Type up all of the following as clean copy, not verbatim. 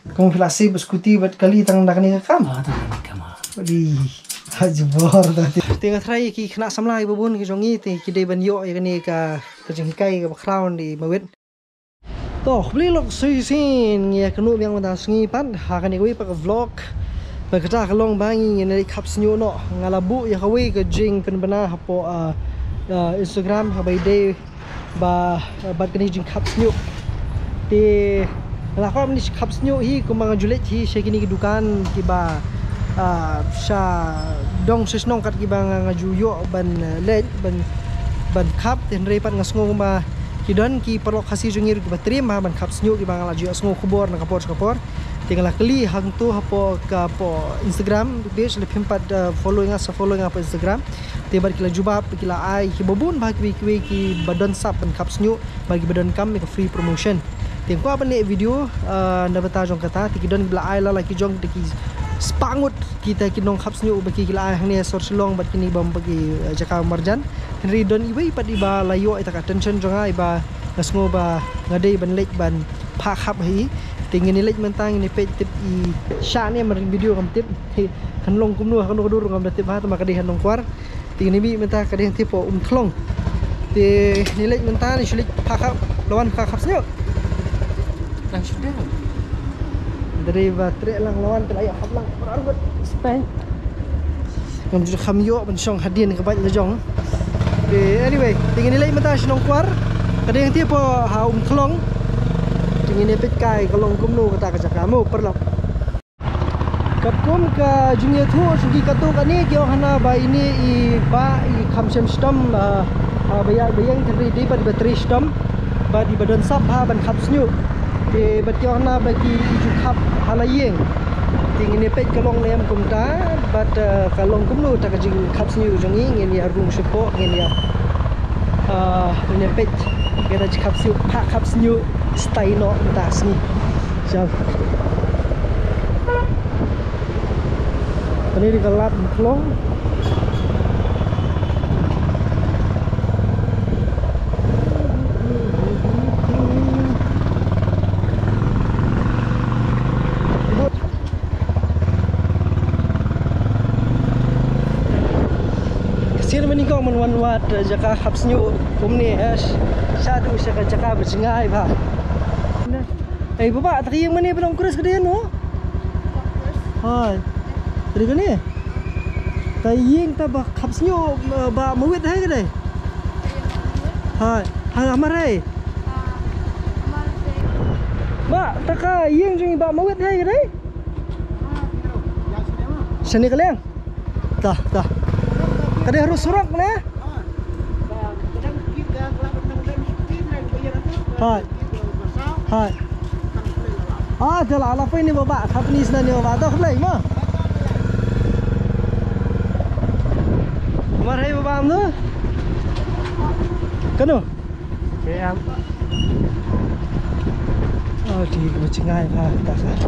Kamu filasi bersekuti buat kali tang nak ni kam. Di hajbor tadi. Tengah try ki kena samlai babun ki jongi te ki dei ban yo ya ni ka jengkai ka crown di mawit. Toh beli lok sin ya kenu yang mata sungi pan ha kan ni pak vlog. Berkata kalong bangi ni kap snyo no ngalabu ya kawi ke jing pen bana hapo Instagram habai dei ba bat kini jing kap snyo. Di lakam ni kap snyo hi ko mga julet hi shekini ki dukan ki ba sa dong sisnong kat ki ba ngajuyo ban led ban kap ten repat ngasngo ba kidon ki perlo kasih jungir ki batrim ban kap snyo ki ba ngalajuyo sngo kubor na kapor tinggal kali hang tu hapo ka po Instagram page le pimpat following apa Instagram tiba kila jubab kila ai ki babun ba ki badon sap ban kap snyo bagi badon kam ki free promotion tengko apa ni video na bata jong kata tikidon bila ai la ki jong ki spangut kita ki nong khaps nyu bagi kila ai hang ni sor silong bat kini bam bagi jaka marjan henry don ibai pat iba layo ita ka tension jong ai ba ngasngo ba ngadei ban lek ban pha khap hi tingin ni lek mentang ni page tip i sha ni mar video kam tip kan long kum nu kan dur ngam tip ha ta ma kadeh nong kwar tingin ni bi menta kadeh tip po thlong ti ni lek mentang ni shlik pha khap lawan pha khap nyu lang sudah dari baterai lang lawan pelaya hab lang berargut spend ngam ju khamyo ban song hadin ke bat lejong anyway tingin nilai mata sinong kwar kadang tie po ha thlong tingin ni pit kai kalong kumno kata ka kamu perlo kapkum ka jungye thu sugi katu kani kyo hana ba ini i ba i khamsem stom bayang teri di baterai stom ba di badan sap ha ban khapsnyu di bationa bagi iju khap halayeng tingin ni pet kalong nem kumta bat kalong kumnu ta kajing khap sniu jongi ngin ya rung sepo ngin ya ni pet kena khap sniu pa khap sniu stay no ta sni jam ini di gelap klong kau menwan-wat jaka khapsnyu kumni sadu saka jaka bersengai ba bapa tadi yang mana belum kurus kedean no hai tadi kan ni taying ta ba khapsnyu ba mawit hai ke dai hai hang amar hai ba taka yeng jing ba mawit hai ke dai sini kalian tah kada harus surak na. Hai. Jala ala pa ini baba, kapnis na ni baba. Dah belai mah. Marhai baba amno. Kano? Am. Di bercengai pa tak sah.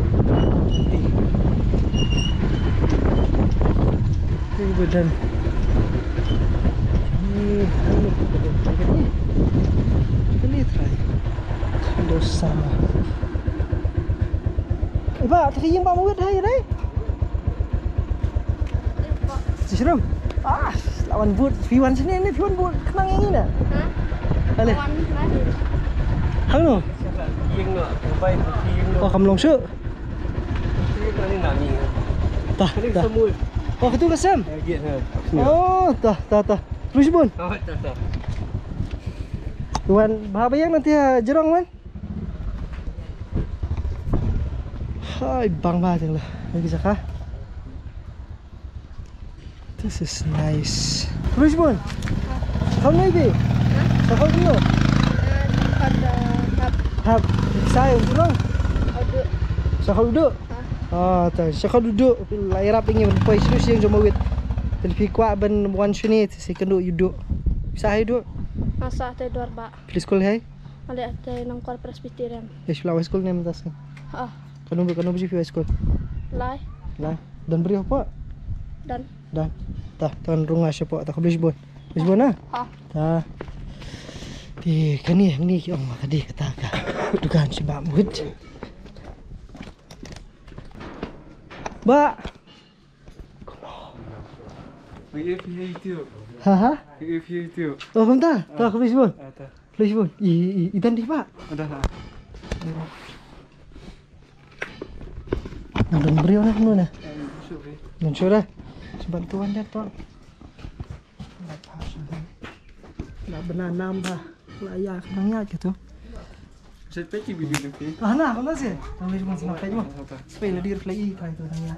Ini badan. Ini try dosa Pak, tadi yang Pak Mawid hai dai. Seram. Lawan but Fiwan sini ni Fiwan but kenang yang ini dah. Boleh. Hang no. Yang no, baik yang no. Kamu long syuk. Ini nak ni. Tah. Oh, itu kesam. Oh, tah. Terus pun. Oh, tah. Tuan, bahaya yang nanti jerong man. Hai, bang banget lah. Lagi saka. This is nice. Terus pun. Kamu ni? Siapa dulu? Ada hab. Saya kurang. Ada. Siapa duduk? Tak. Siapa duduk? Lahir apa ingin berpois terus yang cuma wit. Telefon kuat ben one shunit si kendo duduk. Bisa hai duduk. Masa ada 2 ba. Please call hai. Ada nang kuar presbyterian. Yes, flower school ni mentas. Kanu biji flower school. Lai. Dan beri apa? Dan. Tah, tuan runga siapa tak boleh sebut. Sebut nah. Tah. Di kani yang ni orang tadi kata dugaan sebab mud. Ba. If you Haha. itu. Oh, bentar. Tak habis pun. Ada. Habis pun. Idan di, Pak. Ada lah. Nang beriau nak nu nah. Masuk ni. Dan sudah. Bantuan dia tuan. Nak benar nambah layak nangnya gitu. Saya pergi bibi ni. Ah nah, kau sih. Tahu cuma sampai cuma. Supaya lebih refleks itu nangnya.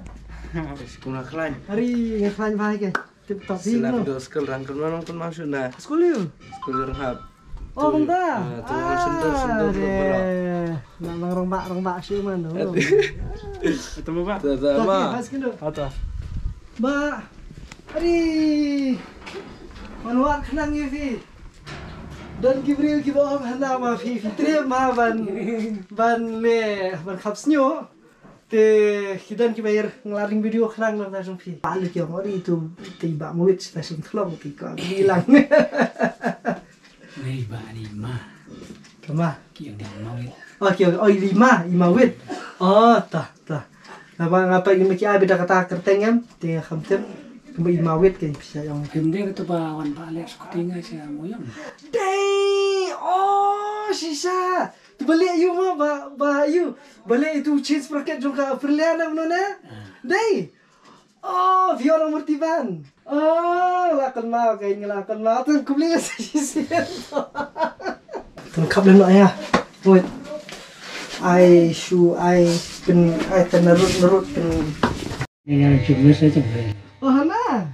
Sekolah kelain. Hari ngefan baik ke. Tip top sih. Setelah video sekolah rangkul mana pun masuk nah. Sekolah. Sekolah rahab. Oh, bentar. Tu sentuh bergerak. Nak rombak sih mana. Itu apa? Sama. Apa? Mbak. Hari. Manual kenang ya, Fi. Dan Gibril kita hendak ma Fi Fitri ma ban kapsnyo. Te kita bayar ngelaring video kenang dalam langsung Fi. Balik yang hari itu tiba murid stasiun tolong tiga hilang. Nih ba lima. Kemah? Kiang dia mau itu. Oh, lima wit. Oh, tah. Ngapa ini maki abi dah kata kertengem, tengah kamtem, kembali 5 wit kayak bisa yang. Kemudian itu bawan balik skutinga siya moyang. Dai, oh sisa. Tu balik you mah ba you. Balik itu change bracket juga perliana menona. Dai. Oh, viola murtiban. Oh, lakan mau kayak ngelakan mau tu kembali sisa. Tengkap dulu ayah. Wait. I tenarut pen. Dengan cuma saya cuma. Oh hana.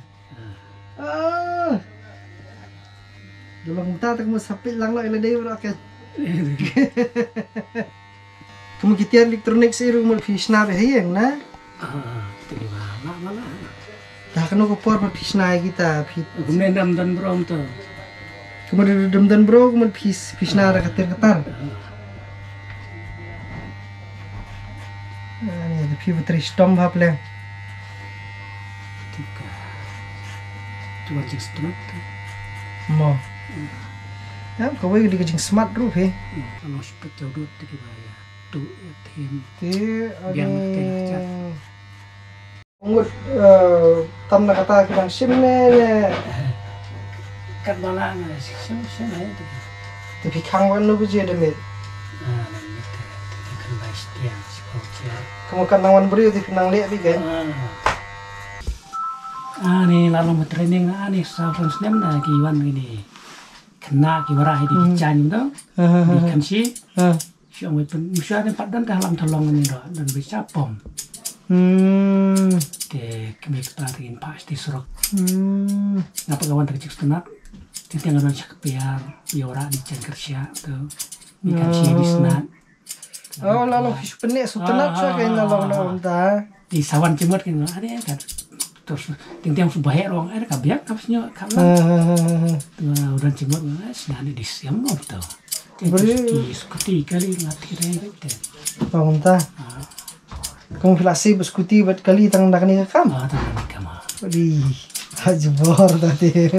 Dalam tak mau sapit lang lo ele day bro ke. Kemungkinan elektronik sih rumah Krishna behayang na. Tiba mana. Dah kena kopor Krishna kita. Kemudian dan berom tu. Kemudian dan bro kemudian Krishna ada ketar. Ini ada pivotri stom haple. Tiga. Cuma cik setengah. Mo. Ya, kau boleh dikejeng smart roof he. Kalau sepet jauh tiga ya. Tu tim. Yang ungut tam nak kata kita sim ne. Kat malang sih itu. Tapi kangwan lu je demit. Kan baik tiang si Kamu kan nawan beri tapi nang lihat bi kan. Ni lalu mau training ni sahaja senyum dah kiwan gini. Kena kiwarah di bican tu. Ikan si. Siang itu mesti ada padan dalam tolong ni dah dan bisa pom. Ke kami ketarin pasti serok. Ngapa kawan tercik setenak? Tiang orang cakap biara di cengkersia tu. Ikan si bisnat. Oh, lalu fish penik sutenat saya kena lalu ta. Di sawan cemut kan ada kan. Terus tiang subahek orang ada kabiak kapsnya kaplan. Udah cemut sudah ada di siam mau tu. Skuti kali ngati rete. Bangun ta. Kamu filasi berskuti buat kali tang nak ni kam. Kama. Di hajbor tadi.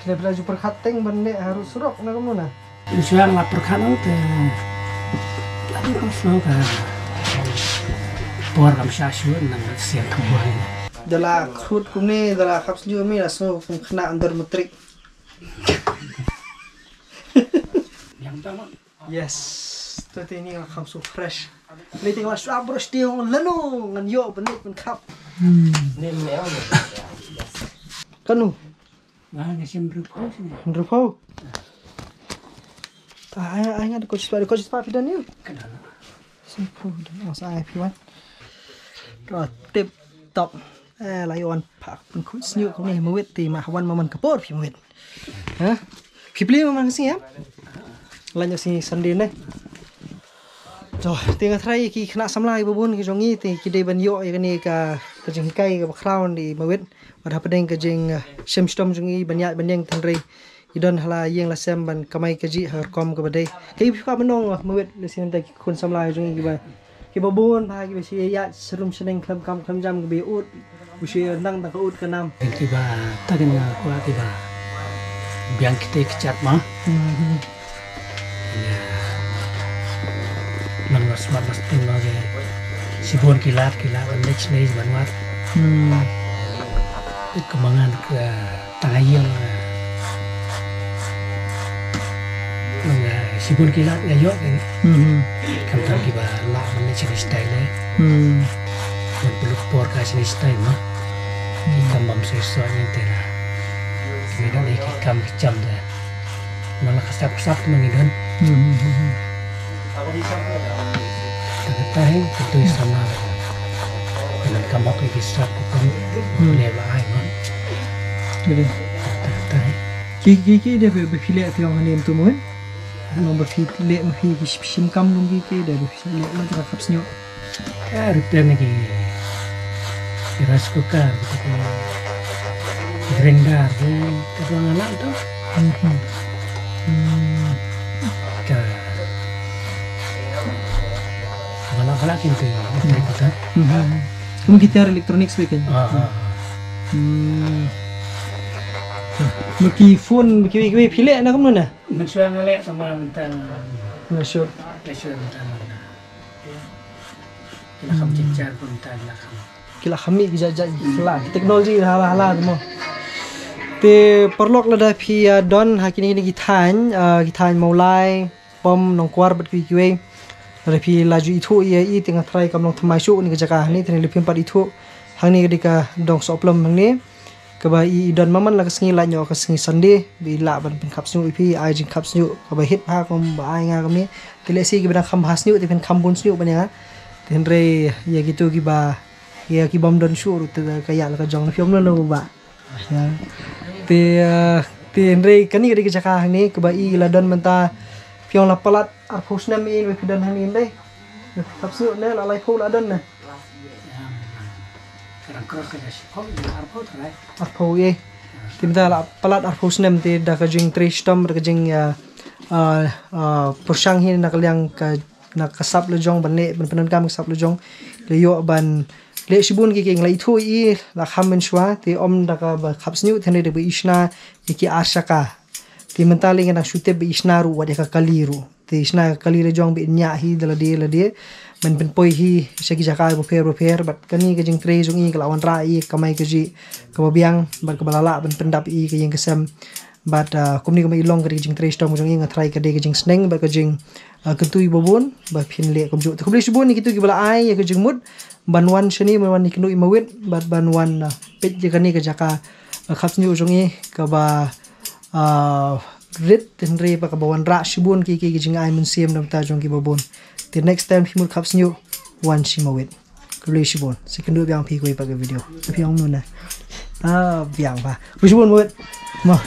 Kita belajar perkateng bende harus surok nak kamu na. Usual lapor kanang tu. Lagi kau kan. Por kam syasyu nang siap kebuai. Dalam krut kumni dalam kaps juga mi langsung kena under metrik. Yang pertama. Yes, tadi ini akan so fresh. Ini tengok suap bros dia lenu ngan yo benik pun kap. Kanu. Nah, ngasih berapa sih? Berapa? Ay ada coach spot dan you. Kenal. Simple dan saya piwan. Tip top. Layan pak pun coach new kau ni mewet ti mahwan maman kapor pi mewet. Hah? Kipli memang sih ya. Lanjut sini Sunday ni. Rồi, tiếng Thái khi khna samlai babun ki jongi ti ki de ban yo ni ka jing kai ka background di mawit pada pedeng ka jing shemstom jongi banyak bandeng tanrei idon hala yeng la sem ban kamai ka ji har kom ka badai ki ka menong mawit le sin ta ki kun samlai jongi ki babun ba ki besi ya serum seneng klam kam klam jam ki be ut busi nang ta ka ut ka nam Tiba tagan ko tiba. Biang kita kecat mah. Nang mas tim lagi Sibun kilat next nih banget kembangan ke tayang sibun kilat ya yuk ini kantor kita lah mana sini style belum por kasih style mah kambam sesuatu yang tera kemudian lagi kam jam dah malah kesap mengidon terkait itu sama dengan kamu lagi start bukan level air kan terkait Kiki dia berpilih tiang hanim tu mungkin nomor pilih mungkin sim kam lagi kiki dia berpilih lagi rakap senyum repair lagi rice cooker grinder keruangan alam tu malah kintu kita kamu gitar elektronik sebagainya mungkin phone mungkin pilih nak kamu mana mensuang ngelak sama tentang masuk kita kamu cincang pun tanya kamu kila kami bijak lah teknologi hala semua te perlok lada pia don hakini ni gitan maulai pom nong kuar bat kiwe lada pi laju itu ia i tengah try kam nong thamai su ni kejaka ni teni lepim pat itu hang ni kedika dong soplom hang ni keba i don maman la kesengi la nyo kesengi sande bi la ban pen kap snu ipi ai jing kap snu keba hit pa kom ba ai nga kami tele si gibana kham has snu te pen kham bun snu banya ten re ya gitu giba ya ki bom don syur te kaya la ka jong fiom lo ba ya te re kani ke jaka ni ke bai la don menta fiong la palat ar phus na mi we dan hanin dai tap su ne la lai phu la don na kerang cross ke sih arpo terai ar phu ye timta la palat ar phus nem te da ka jing tre stom ka jing ya pursang hin na kalyang ka na kasap lo jong ban le ban penan kam kasap lo jong le yo ban le sibun ki keng lai thu i la kham men shwa te om da ka ba khap snu thene de bi ishna ki ashaka ti mentali ngana shute bi ishna ru wa de ka kaliru te ishna kali le jong bi nya hi la de men pen poi hi segi jaka bo fer bat kani ke jing tre jong i ka lawan ra i kamai ke ji ka biang bat ka balala ban pendap i ke yeng kesem bat kumni ka mai long ke jing tre stom jong i nga try ka de ke jing sneng ba ka jing ketui bobon ba phin le kom ju te kubli sibun ni kitu ki bala ai ke jing mud banwan shani banwan ni kinu imawit bat banwan pet je kani ke jaka khap nyu jongi ka ba rit tenre pa ka bawan ra shibun ki jing ai mun sim nam ta jong ki babon the next time himul khap nyu wan shimawit kubli shibun sekendu biang pi ko pa ke video pi ong nu na biang ba shibun mawit ma